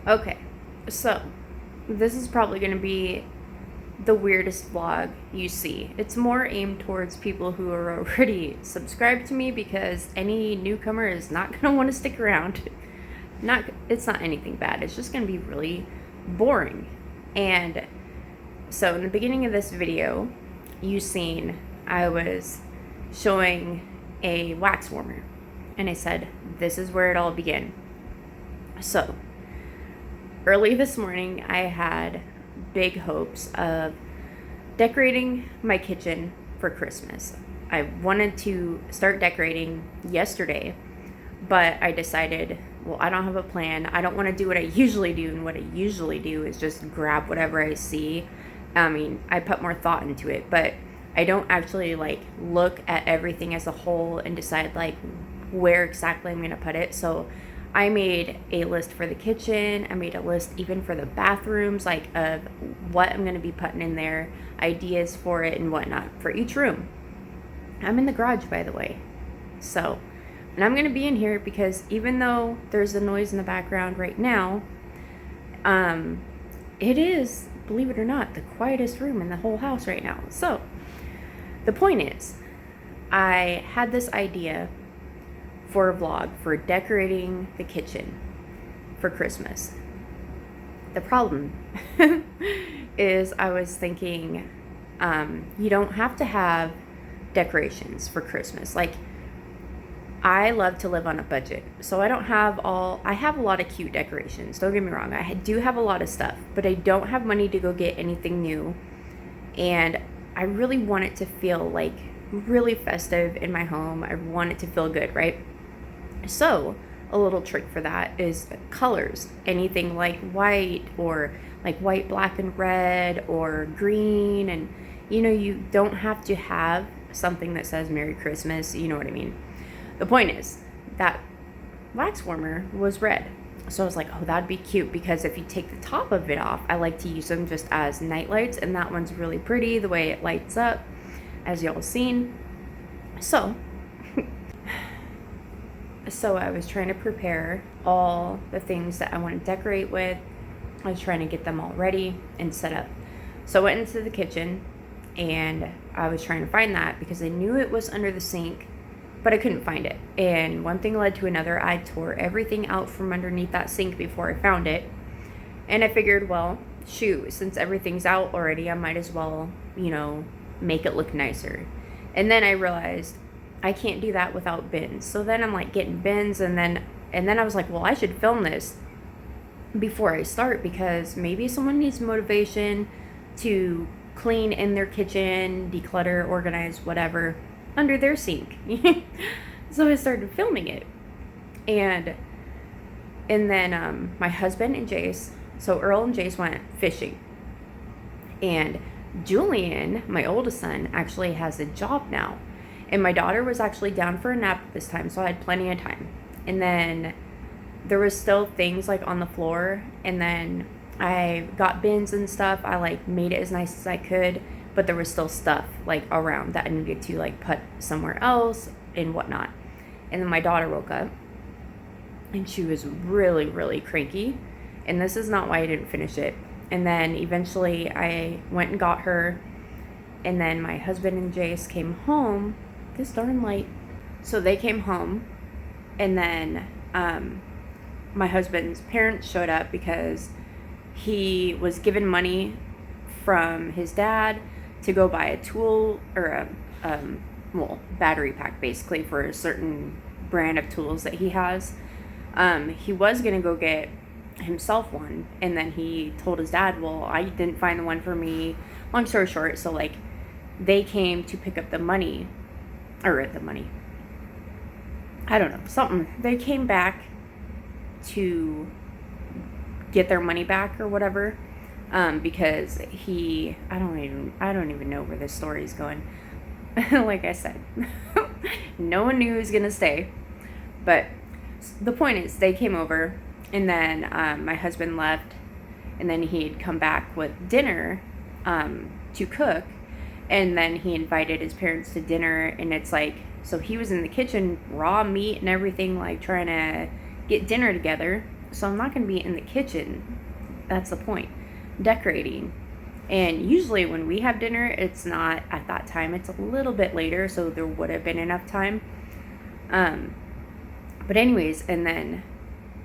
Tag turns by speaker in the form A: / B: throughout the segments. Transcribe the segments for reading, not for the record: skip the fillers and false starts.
A: Okay, so this is probably going to be the weirdest vlog you see. It's more aimed towards people who are already subscribed to me, because any newcomer is not going to want to stick around. It's not anything bad. It's just going to be really boring. And so in the beginning of this video, you seen I was showing a wax warmer, and I said, this is where it all began. So early this morning, I had big hopes of decorating my kitchen for Christmas. I wanted to start decorating yesterday, but I decided, well, I don't have a plan. I don't want to do what I usually do, and what I usually do is just grab whatever I see. I mean, I put more thought into it, but I don't actually look at everything as a whole and decide where exactly I'm going to put it. So I made a list for the kitchen. I made a list even for the bathrooms, of what I'm going to be putting in there, ideas for it and whatnot for each room. I'm in the garage, by the way. So, and I'm going to be in here because even though there's a noise in the background right now, it is, believe it or not, the quietest room in the whole house right now. So the point is, I had this idea for a vlog for decorating the kitchen for Christmas. The problem is I was thinking, you don't have to have decorations for Christmas. I love to live on a budget, so I have a lot of cute decorations. Don't get me wrong, I do have a lot of stuff, but I don't have money to go get anything new, and I really want it to feel really festive in my home. I want it to feel good, right? So a little trick for that is colors. Anything like white, or white, black, and red, or green. And you don't have to have something that says Merry Christmas. You know what I mean? The point is, that wax warmer was red. So I was like, oh, that'd be cute, because if you take the top of it off, I like to use them just as night lights, and that one's really pretty the way it lights up, as y'all seen. So I was trying to prepare all the things that I want to decorate with. I was trying to get them all ready and set up. So I went into the kitchen, and I was trying to find that because I knew it was under the sink, but I couldn't find it. And one thing led to another. I tore everything out from underneath that sink before I found it. And I figured, well, shoot, since everything's out already, I might as well, make it look nicer. And then I realized I can't do that without bins. So then I'm getting bins, and then I was like, well, I should film this before I start, because maybe someone needs motivation to clean in their kitchen, declutter, organize, whatever, under their sink. So I started filming it. And then my husband and Jace, so Earl and Jace went fishing. And Julian, my oldest son, actually has a job now. And my daughter was actually down for a nap at this time, so I had plenty of time. And then there was still things on the floor, and then I got bins and stuff. I made it as nice as I could, but there was still stuff around that I needed to put somewhere else and whatnot. And then my daughter woke up, and she was really, really cranky. And this is not why I didn't finish it. And then eventually I went and got her, and then my husband and Jace came home. This darn light. So they came home, and then my husband's parents showed up because he was given money from his dad to go buy a tool, or a battery pack, basically, for a certain brand of tools that he has. He was gonna go get himself one, and then he told his dad, well, I didn't find the one for me. Long story short, so they came to pick up the money, I don't know, something. They came back to get their money back or whatever, because I don't even know where this story is going. Like I said, no one knew he was gonna stay. But the point is, they came over, and then my husband left, and then he'd come back with dinner to cook, and then he invited his parents to dinner, and it's so he was in the kitchen, raw meat and everything, trying to get dinner together. so I'm not going to be in the kitchen. That's the point. Decorating. And usually when we have dinner, it's not at that time. It's a little bit later, so there would have been enough time. But anyways, and then,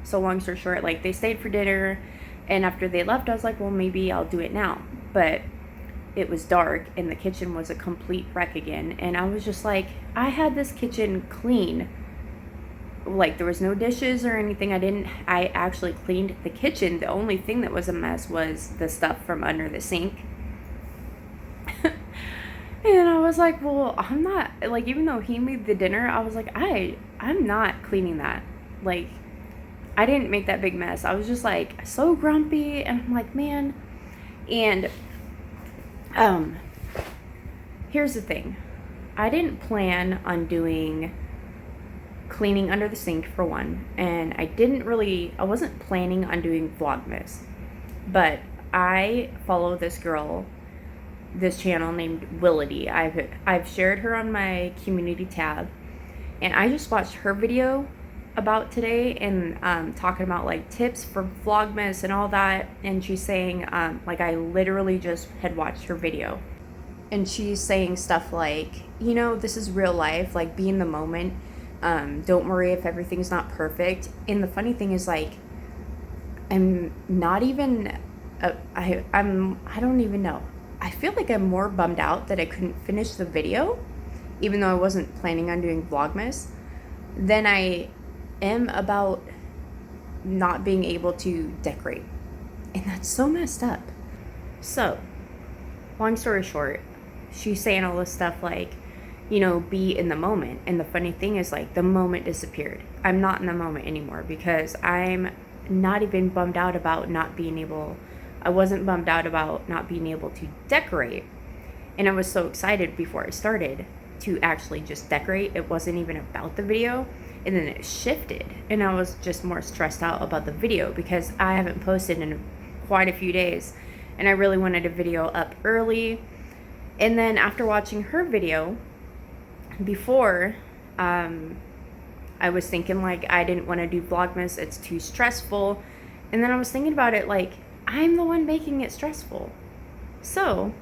A: so long story short, like, they stayed for dinner, and after they left, I was like, well, maybe I'll do it now. But it was dark, and the kitchen was a complete wreck again, and I was just like, I had this kitchen clean. Like, there was no dishes or anything. I actually cleaned the kitchen. The only thing that was a mess was the stuff from under the sink. And I was like, well, I'm not, like, even though he made the dinner, I was like, I'm not cleaning that. Like, I didn't make that big mess. I was just, like, so grumpy, and I'm like, man. And here's the thing. I didn't plan on doing cleaning under the sink, for one, and I wasn't planning on doing Vlogmas, but I follow this channel named Willity. I've shared her on my community tab, and I just watched her video about today, and talking about, like, tips for Vlogmas and all that, and she's saying, like, I literally just had watched her video, and she's saying stuff like, you know, this is real life, like, be in the moment. Don't worry if everything's not perfect. And the funny thing is, like, I'm not even, I don't even know. I feel like I'm more bummed out that I couldn't finish the video, even though I wasn't planning on doing Vlogmas, than I am about not being able to decorate. And that's so messed up. So, long story short, she's saying all this stuff like, you know, be in the moment. And the funny thing is, like, the moment disappeared. I'm not in the moment anymore, because I'm not even bummed out about I wasn't bummed out about not being able to decorate. And I was so excited before I started to actually just decorate. It wasn't even about the video. And then it shifted, and I was just more stressed out about the video, because I haven't posted in quite a few days, and I really wanted a video up early. And then after watching her video before, I was thinking, like, I didn't want to do Vlogmas, it's too stressful. And then I was thinking about it, like, I'm the one making it stressful. So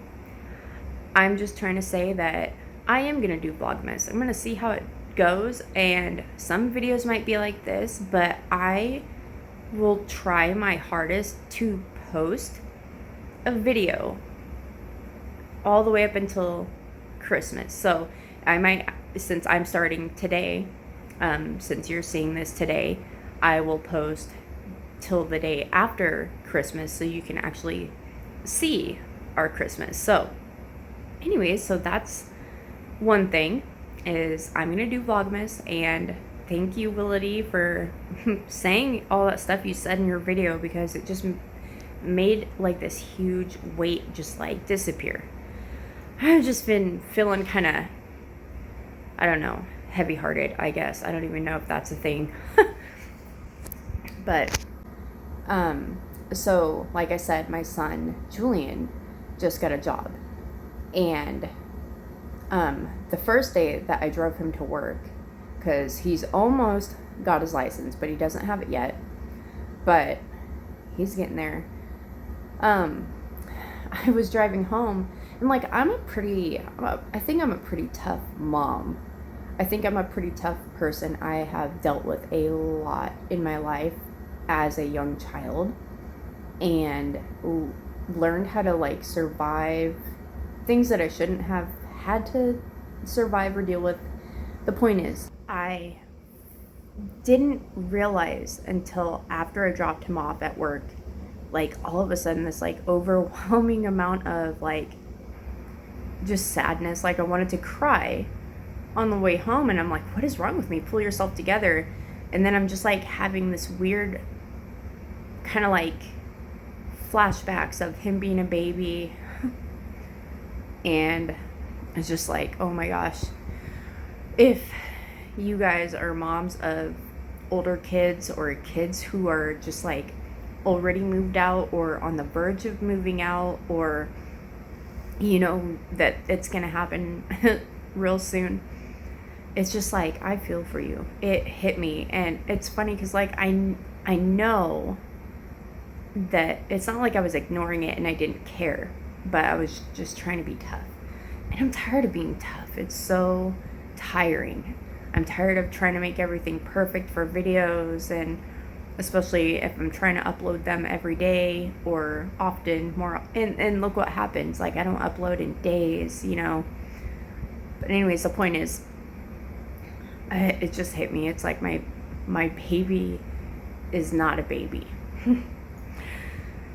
A: I'm just trying to say that I am going to do Vlogmas. I'm going to see how it goes, and some videos might be like this, but I will try my hardest to post a video all the way up until Christmas. So I might, since I'm starting today, since you're seeing this today, I will post till the day after Christmas, so you can actually see our Christmas. So anyways, so that's one thing, is I'm gonna do Vlogmas. And thank you, Willity, for saying all that stuff you said in your video, because it just made, like, this huge weight just, like, disappear. I've just been feeling kind of, I don't know, heavy-hearted, I guess. I don't even know if that's a thing. But so, like I said, my son Julian just got a job, and the first day that I drove him to work, because he's almost got his license, but he doesn't have it yet, but he's getting there. I was driving home, and, like, I think I'm a pretty tough mom. I think I'm a pretty tough person. I have dealt with a lot in my life as a young child, and learned how to, like, survive things that I shouldn't have had to survive or deal with. The point is, I didn't realize until after I dropped him off at work, like, all of a sudden this, like, overwhelming amount of, like, just sadness. Like, I wanted to cry on the way home, and I'm like, what is wrong with me? Pull yourself together. And then I'm just, like, having this weird kind of, like, flashbacks of him being a baby. And it's just like, oh my gosh, if you guys are moms of older kids, or kids who are just, like, already moved out or on the verge of moving out, or, you know, that it's gonna happen real soon, it's just like, I feel for you. It hit me. And it's funny because, like, I I know that it's not like I was ignoring it and I didn't care, but I was just trying to be tough. And I'm tired of being tough. It's so tiring. I'm tired of trying to make everything perfect for videos, and especially if I'm trying to upload them every day or often more. And look what happens. Like, I don't upload in days, you know. But anyways, the point is, it just hit me. It's like my baby is not a baby.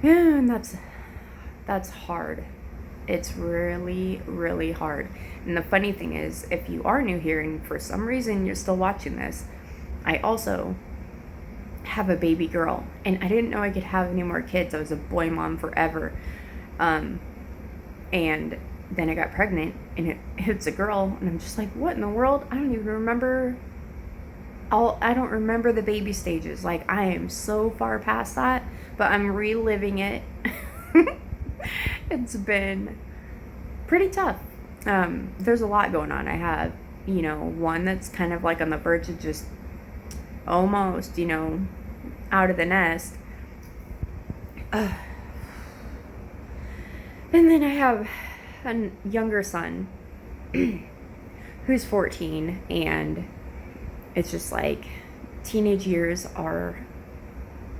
A: Yeah, and that's hard. It's really, really hard. And the funny thing is, if you are new here and for some reason you're still watching this, I also have a baby girl, and I didn't know I could have any more kids. I was a boy mom forever. And then I got pregnant, and it's a girl, and I'm just like, what in the world? I don't even remember. I don't remember the baby stages. Like, I am so far past that, but I'm reliving it. It's been pretty tough. There's a lot going on. I have, one that's kind of like on the verge of just almost, out of the nest. And then I have a younger son who's 14, and it's just like teenage years are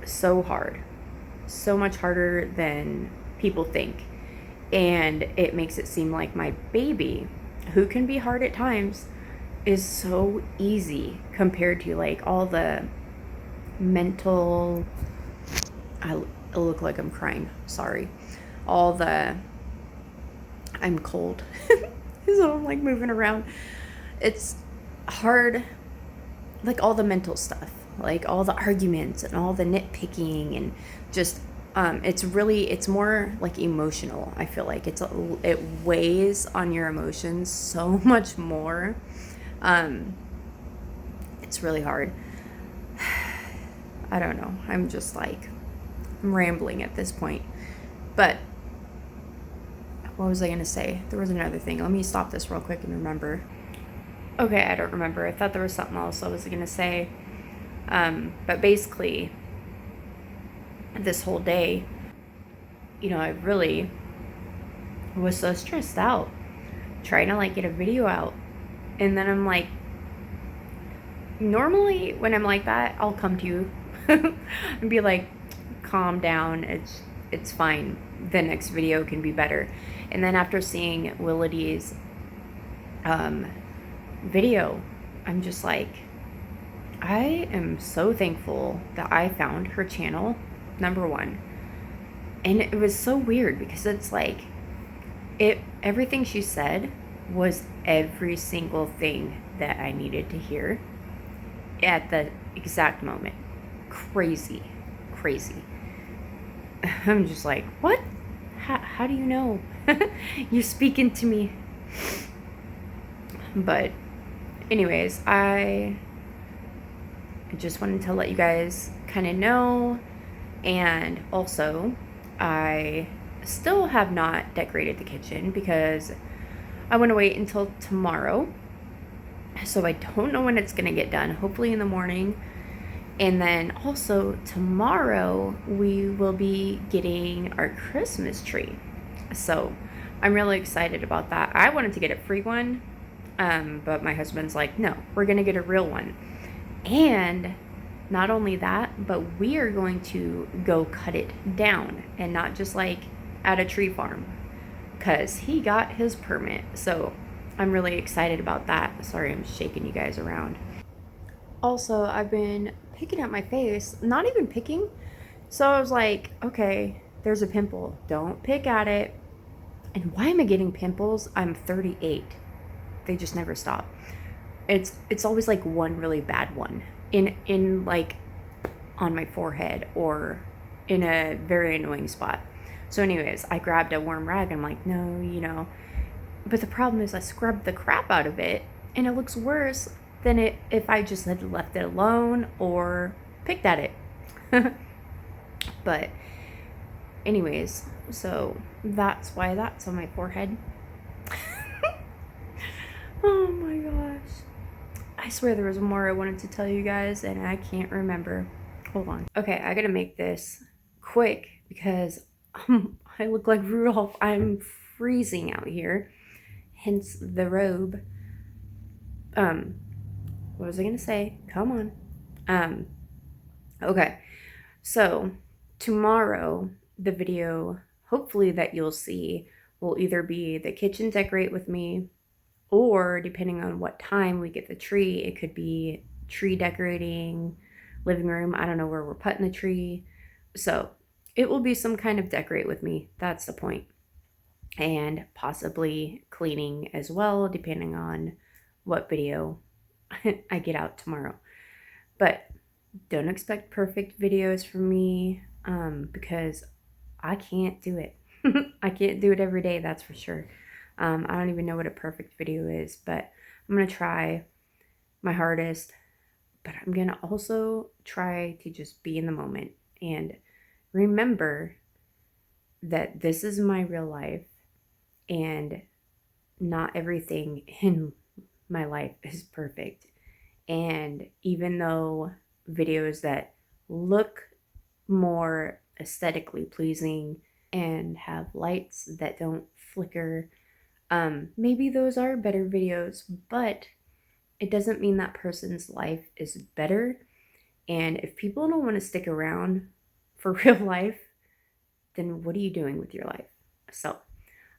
A: so hard, so much harder than people think. And it makes it seem like my baby, who can be hard at times, is so easy compared to like all the mental, I look like I'm crying, sorry, I'm cold. So I'm like moving around. It's hard, like all the mental stuff, like all the arguments and all the nitpicking, and just it's more like emotional. I feel like it weighs on your emotions so much more. It's really hard. I don't know. I'm just like, I'm rambling at this point. But what was I going to say? There was another thing. Let me stop this real quick and remember. Okay, I don't remember. I thought there was something else I was going to say. But basically, this whole day, I really was so stressed out trying to like get a video out. And then I'm like, normally when I'm like that, I'll come to you and be like, calm down, it's fine, the next video can be better. And then after seeing Willadie's video, I'm just like, I am so thankful that I found her channel, number one. And it was so weird because it's like, everything she said was every single thing that I needed to hear at the exact moment. Crazy. I'm just like, what? How do you know? You're speaking to me. But anyways, I just wanted to let you guys kind of know. And also, I still have not decorated the kitchen because I want to wait until tomorrow. So I don't know when it's going to get done. Hopefully in the morning. And then also tomorrow we will be getting our Christmas tree. So I'm really excited about that. I wanted to get a free one, but my husband's like, no, we're going to get a real one. And not only that, but we are going to go cut it down and not just like at a tree farm, because he got his permit. So I'm really excited about that. Sorry, I'm shaking you guys around. Also, I've been picking at my face, not even picking. So I was like, okay, there's a pimple. Don't pick at it. And why am I getting pimples? I'm 38. They just never stop. It's always like one really bad one in like on my forehead or in a very annoying spot. So anyways, I grabbed a warm rag and I'm like, no, but the problem is I scrubbed the crap out of it and it looks worse than if I just had left it alone or picked at it. But anyways, so that's why that's on my forehead. Oh my gosh. I swear there was more I wanted to tell you guys and I can't remember. Hold on. Okay, I gotta make this quick because I look like Rudolph. I'm freezing out here, hence the robe. What was I gonna say? Come on. Okay, so tomorrow the video hopefully that you'll see will either be the kitchen decorate with me, or depending on what time we get the tree, it could be tree decorating, living room. I don't know where we're putting the tree. So it will be some kind of decorate with me. That's the point. And possibly cleaning as well, depending on what video I get out tomorrow. But don't expect perfect videos from me because I can't do it. I can't do it every day, that's for sure. I don't even know what a perfect video is, but I'm going to try my hardest. But I'm going to also try to just be in the moment and remember that this is my real life and not everything in my life is perfect. And even though videos that look more aesthetically pleasing and have lights that don't flicker, maybe those are better videos, but it doesn't mean that person's life is better. And if people don't want to stick around for real life, then what are you doing with your life? So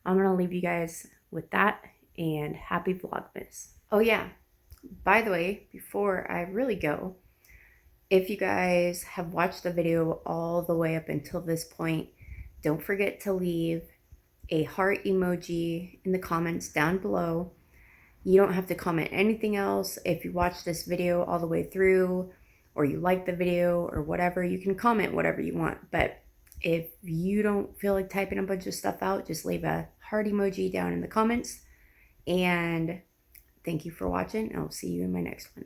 A: I'm going to leave you guys with that, and happy Vlogmas. Oh yeah, by the way, before I really go, if you guys have watched the video all the way up until this point, don't forget to leave a heart emoji in the comments down below. You don't have to comment anything else. If you watch this video all the way through, or you like the video or whatever, you can comment whatever you want. But if you don't feel like typing a bunch of stuff out, just leave a heart emoji down in the comments. And thank you for watching. I'll see you in my next one.